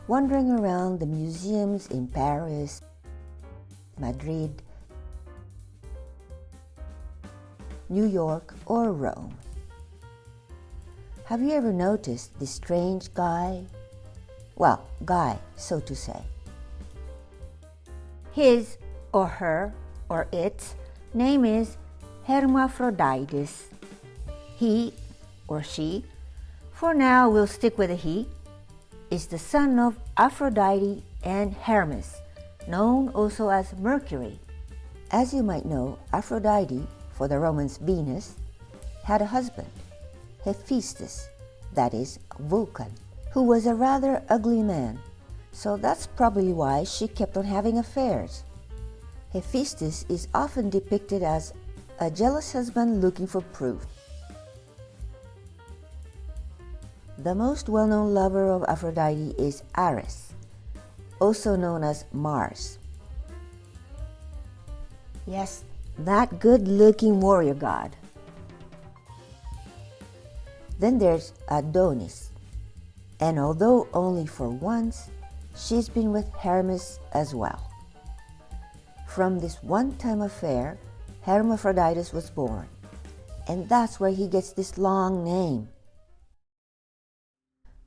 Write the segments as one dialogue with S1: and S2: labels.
S1: wandering around the museums in Paris, Madrid, New York, or Rome. Have you ever noticed this strange guy? Well, guy, so to say. His or her or its name is Hermaphroditus. He or she, for now we'll stick with a he, is the son of Aphrodite and Hermes, known also as Mercury. As you might know, Aphrodite, for the Romans Venus, had a husband, Hephaestus, that is, Vulcan, who was a rather ugly man, so that's probably why she kept on having affairs. Hephaestus is often depicted as a jealous husband looking for proof. The most well-known lover of Aphrodite is Ares, also known as Mars. Yes, that good-looking warrior god. Then there's Adonis, and although only for once, she's been with Hermes as well. From this one-time affair, Hermaphroditus was born, and that's where he gets this long name.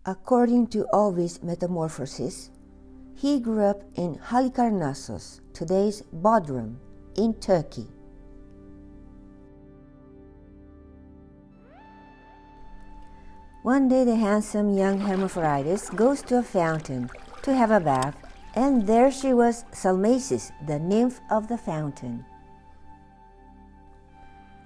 S1: According to Ovid's Metamorphoses, he grew up in Halikarnassos, today's Bodrum, in Turkey. One day the handsome young Hermaphroditus goes to a fountain to have a bath, and there she was, Salmacis, the nymph of the fountain.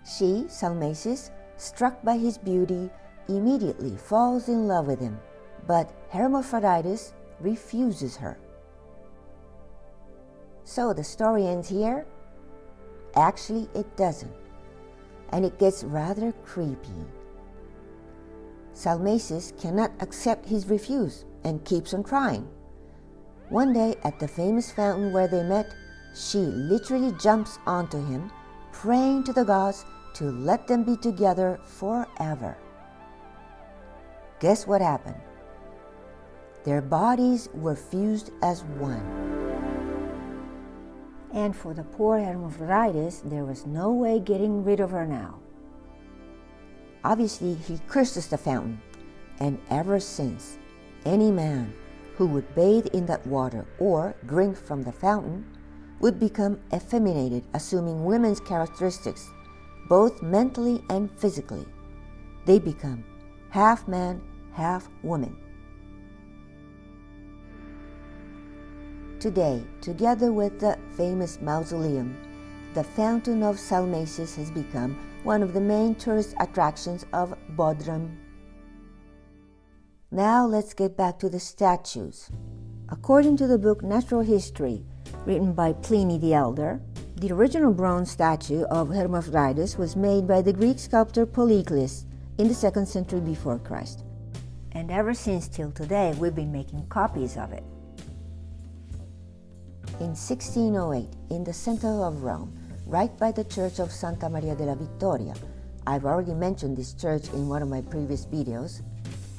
S1: She, Salmacis, struck by his beauty, immediately falls in love with him, but Hermaphroditus refuses her. So the story ends here? Actually, it doesn't, and it gets rather creepy. Salmacis cannot accept his refuse and keeps on trying. One day at the famous fountain where they met, she literally jumps onto him, praying to the gods to let them be together forever. Guess what happened? Their bodies were fused as one. And for the poor Hermaphroditus, there was no way getting rid of her now. Obviously, he curses the fountain, and ever since, any man who would bathe in that water or drink from the fountain would become effeminated, assuming women's characteristics, both mentally and physically. They become half man, half woman. Today, together with the famous mausoleum, the Fountain of Salmacis has become one of the main tourist attractions of Bodrum. Now let's get back to the statues. According to the book Natural History, written by Pliny the Elder, the original bronze statue of Hermaphroditus was made by the Greek sculptor Polycles in the 2nd century before Christ. And ever since till today, we've been making copies of it. In 1608, in the center of Rome, right by the church of Santa Maria della Vittoria, I've already mentioned this church in one of my previous videos,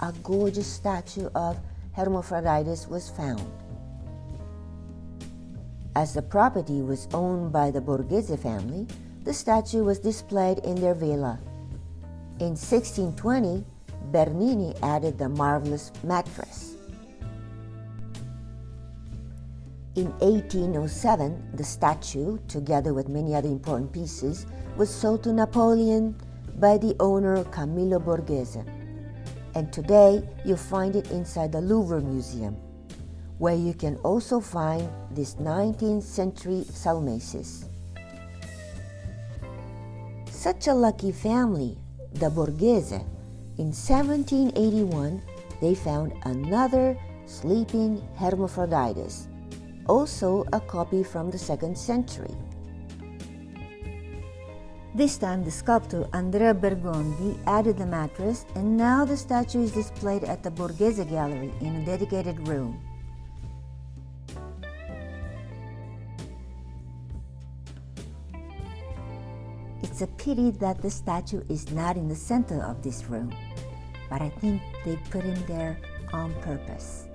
S1: a gorgeous statue of Hermaphroditus was found. As the property was owned by the Borghese family, the statue was displayed in their villa. In 1620, Bernini added the marvelous mattress. In 1807, the statue, together with many other important pieces, was sold to Napoleon by the owner Camillo Borghese. And today, you find it inside the Louvre Museum, where you can also find this 19th century Salmacis. Such a lucky family, the Borghese. In 1781, they found another sleeping Hermaphroditus, also a copy from the 2nd century. This time, the sculptor Andrea Bergondi added the mattress, and now the statue is displayed at the Borghese Gallery in a dedicated room. It's a pity that the statue is not in the center of this room, but I think they put him there on purpose.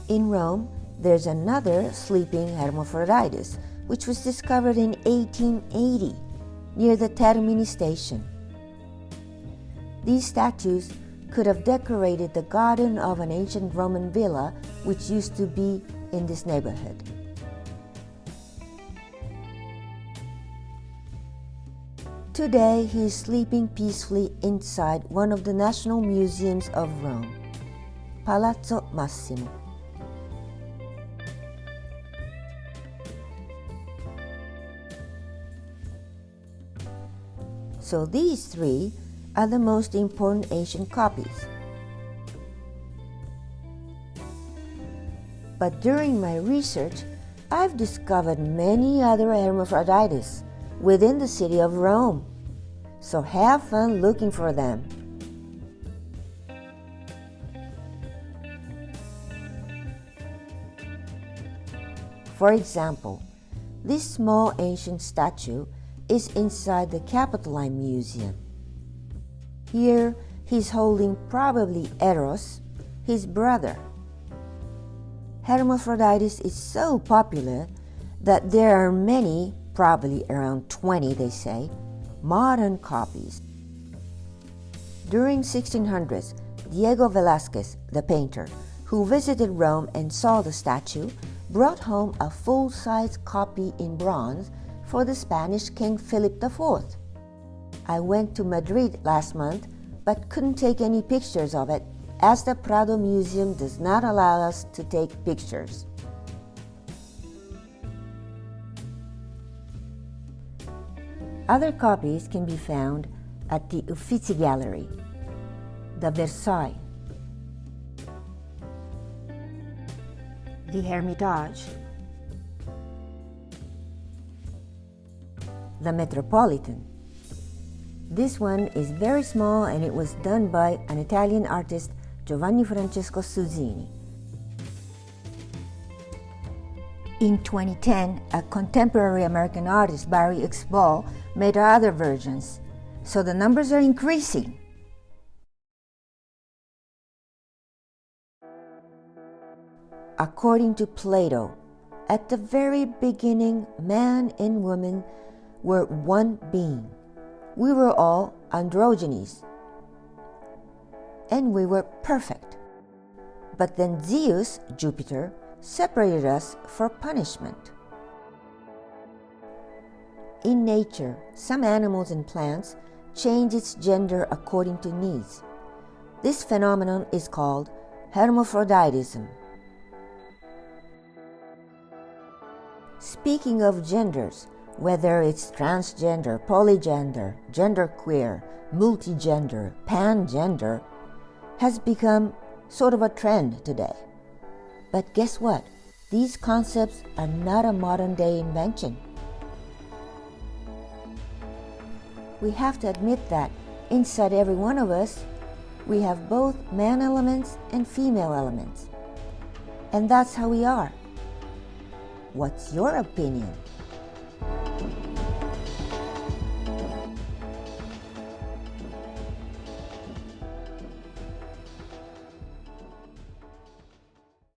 S1: In Rome, there's another Sleeping Hermaphroditus, which was discovered in 1880 near the Termini station. These statues could have decorated the garden of an ancient Roman villa which used to be in this neighborhood. Today, he is sleeping peacefully inside one of the national museums of Rome, Palazzo Massimo. So these three are the most important ancient copies. But during my research, I've discovered many other Hermaphroditus within the city of Rome. So have fun looking for them. For example, this small ancient statue is inside the Capitoline Museum. Here, he's holding probably Eros, his brother. Hermaphroditus is so popular that there are many, probably around 20 they say, modern copies. During 1600s, Diego Velázquez, the painter, who visited Rome and saw the statue, brought home a full-size copy in bronze for the Spanish King Philip IV. I went to Madrid last month but couldn't take any pictures of it as the Prado Museum does not allow us to take pictures. Other copies can be found at the Uffizi Gallery, the Versailles, the Hermitage, the Metropolitan. This one is very small and it was done by an Italian artist, Giovanni Francesco Susini. In 2010, a contemporary American artist, Barry Exball, made other versions, so the numbers are increasing. According to Plato, at the very beginning, man and woman were one being. We were all androgynes, and we were perfect. But then Zeus, Jupiter, separated us for punishment. In nature, some animals and plants change its gender according to needs. This phenomenon is called hermaphroditism. Speaking of genders, whether it's transgender, polygender, genderqueer, multigender, pangender, has become sort of a trend today. But guess what? These concepts are not a modern-day invention. We have to admit that inside every one of us, we have both man elements and female elements. And that's how we are. What's your opinion?